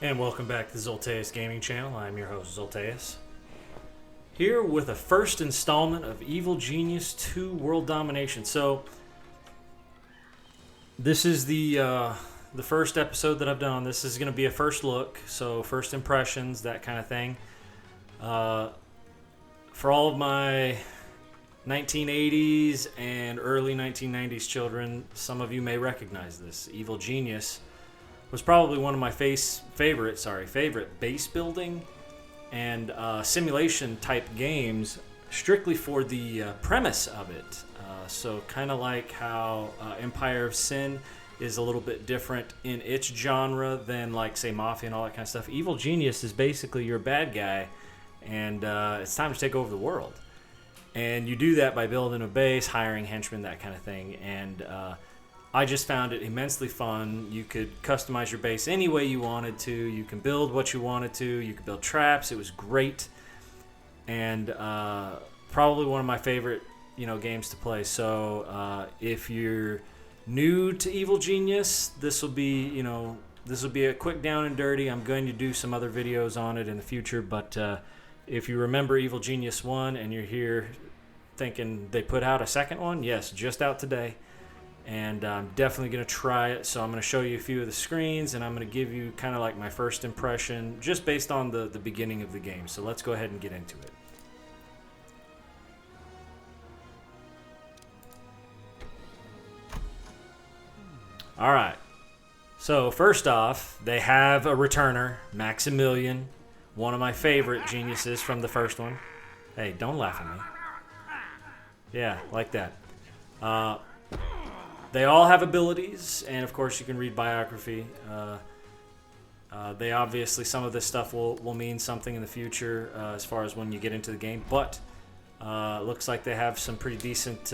And welcome back to the Zolteus Gaming Channel. I'm your host, Zolteus. Here with a first installment of Evil Genius 2 World Domination. So, this is the first episode that I've done on this. This is going to be a first look, so first impressions, that kind of thing. For all of my 1980s and early 1990s children, some of you may recognize this. Evil Genius was probably one of my favorite base building and simulation type games, strictly for the premise of it. So kind of like how Empire of Sin is a little bit different in its genre than, like, say, Mafia and all that kind of stuff. Evil Genius is basically you're a bad guy and it's time to take over the world. And you do that by building a base, hiring henchmen, that kind of thing. And I just found it immensely fun. You could customize your base any way you wanted to. You can build what you wanted to. You could build traps. It was great. And probably one of my favorite, games to play. So if you're new to Evil Genius, this will be a quick down and dirty. I'm going to do some other videos on it in the future, but if you remember Evil Genius 1 and you're here thinking they put out a second one, yes, just out today. And I'm definitely going to try it. So I'm going to show you a few of the screens, and I'm going to give you kind of like my first impression just based on the beginning of the game. So let's go ahead and get into it. All right. So first off, they have a returner, Maximilian, one of my favorite geniuses from the first one. Hey, don't laugh at me. Yeah, like that. They all have abilities, and of course you can read biography. They obviously, some of this stuff will mean something in the future as far as when you get into the game, but looks like they have some pretty decent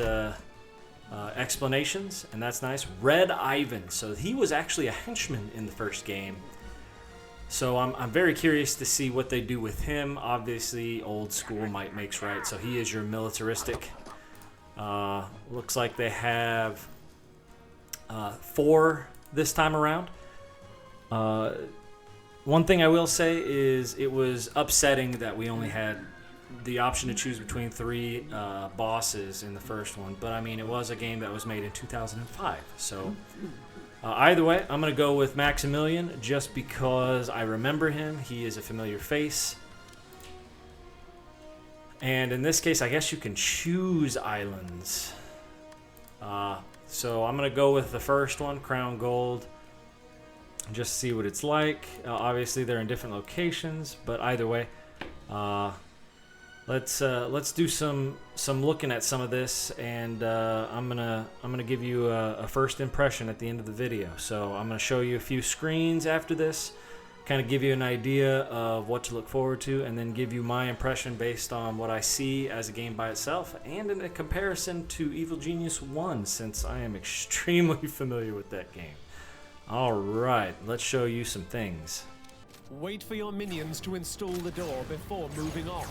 explanations, and that's nice. Red Ivan, so he was actually a henchman in the first game. So I'm very curious to see what they do with him. Obviously, old school might makes right, so he is your militaristic. Looks like they have 4 this time around. One thing I will say is it was upsetting that we only had the option to choose between 3 bosses in the first one, but I mean, it was a game that was made in 2005, so either way, I'm going to go with Maximilian just because I remember him. He is a familiar face. And in this case, I guess you can choose islands. So I'm going to go with the first one, Crown Gold, just see what it's like. Obviously, they're in different locations, but either way, let's do some looking at some of this, and I'm gonna give you a first impression at the end of the video. So I'm gonna show you a few screens after this, kind of give you an idea of what to look forward to, and then give you my impression based on what I see as a game by itself and in a comparison to Evil Genius 1, since I am extremely familiar with that game. Alright, let's show you some things. Wait for your minions to install the door before moving on.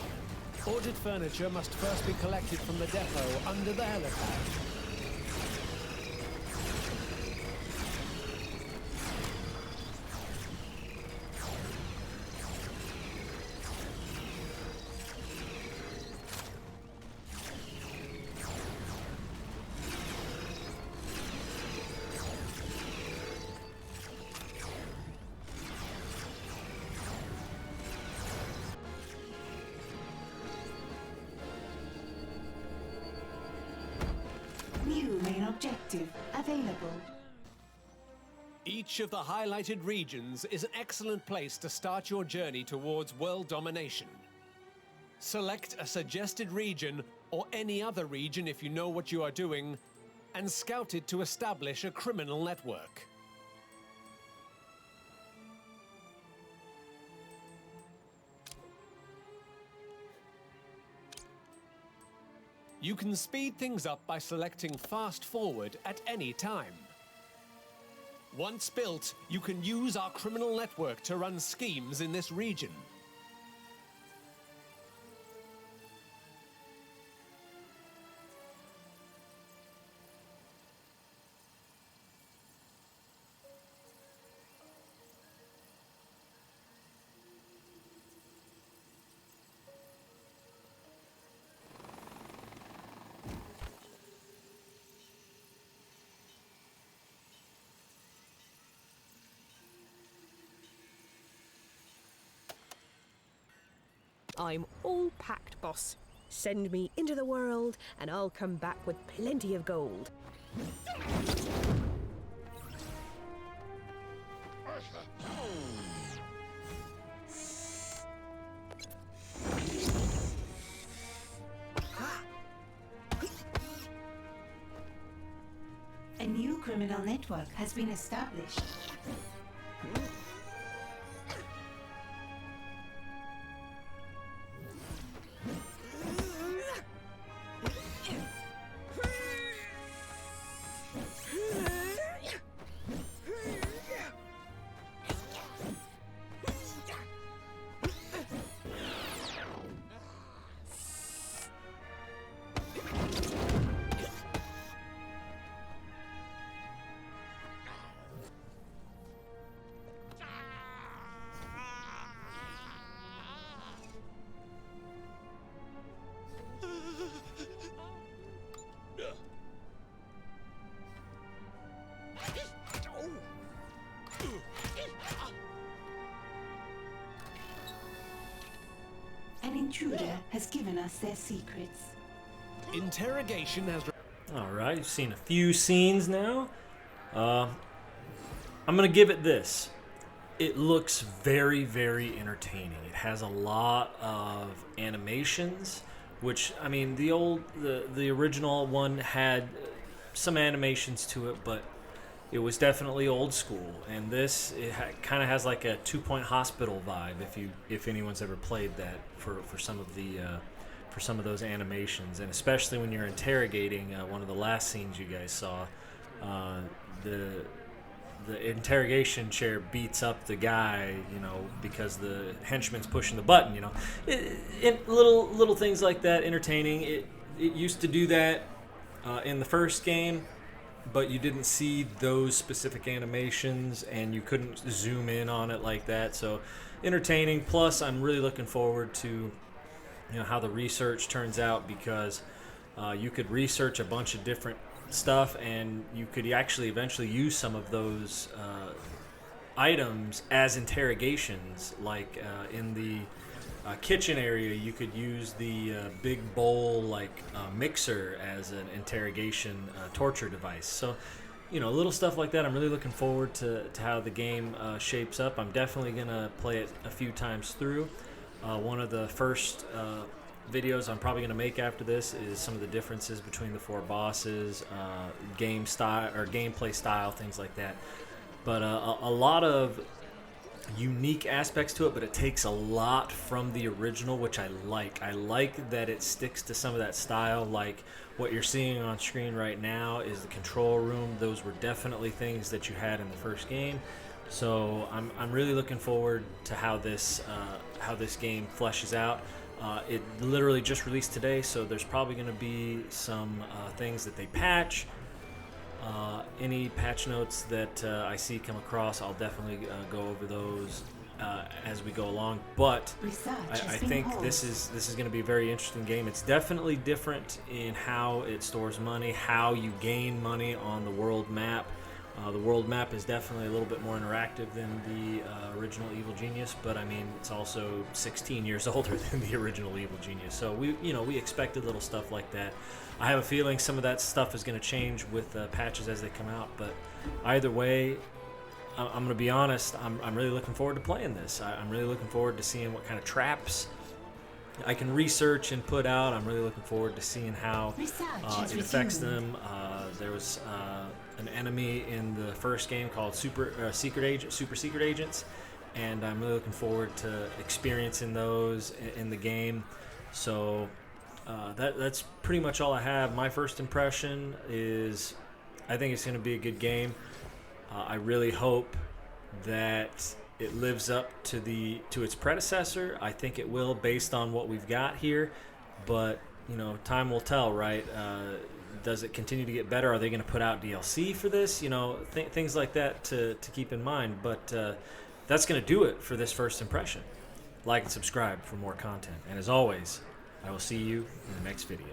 Ordered furniture must first be collected from the depot under the helipad. New main objective available. Each of the highlighted regions is an excellent place to start your journey towards world domination. Select a suggested region, or any other region if you know what you are doing, and scout it to establish a criminal network. You can speed things up by selecting Fast Forward at any time. Once built, you can use our criminal network to run schemes in this region. I'm all packed, boss. Send me into the world, and I'll come back with plenty of gold. A new criminal network has been established. An intruder has given us their secrets. Interrogation has... Alright, you've seen a few scenes now. I'm going to give it this. It looks very, very entertaining. It has a lot of animations, which, I mean, the original one had some animations to it, but it was definitely old school. And this, kind of has like a 2 Point Hospital vibe. If anyone's ever played that for some of those animations, and especially when you're interrogating one of the last scenes you guys saw, the interrogation chair beats up the guy, because the henchman's pushing the button. Little things like that, entertaining. It used to do that in the first game, but you didn't see those specific animations, and you couldn't zoom in on it like that. So entertaining. Plus, I'm really looking forward to how the research turns out, because you could research a bunch of different stuff, and you could actually eventually use some of those items as interrogations. Like in the kitchen area, you could use the big bowl mixer as an interrogation torture device. So little stuff like that. I'm really looking forward to how the game shapes up. I'm definitely gonna play it a few times through. One of the first videos I'm probably going to make after this is some of the differences between the 4 bosses, game style or gameplay style, things like that. But a lot of unique aspects to it, but it takes a lot from the original, which I like. I like that it sticks to some of that style. Like what you're seeing on screen right now is the control room. Those were definitely things that you had in the first game. So I'm really looking forward to how this game fleshes out. It literally just released today, so there's probably going to be some things that they patch. Any patch notes that I see come across, I'll definitely go over those as we go along. But I think this is going to be a very interesting game. It's definitely different in how it stores money, how you gain money on the world map. The world map is definitely a little bit more interactive than the original Evil Genius, but I mean, it's also 16 years older than the original Evil Genius. So we expected little stuff like that. I have a feeling some of that stuff is going to change with patches as they come out, but either way, I'm going to be honest, I'm really looking forward to playing this. I'm really looking forward to seeing what kind of traps I can research and put out. I'm really looking forward to seeing how it affects them. There was an enemy in the first game called Super Secret Agents, and I'm really looking forward to experiencing those in the game. So that's pretty much all I have. My first impression is I think it's going to be a good game. I really hope that it lives up to its predecessor. I think it will, based on what we've got here, but time will tell, right? Does it continue to get better? Are they going to put out DLC for this? Things like that to keep in mind. But that's going to do it for this first impression. Like and subscribe for more content. And as always, I will see you in the next video.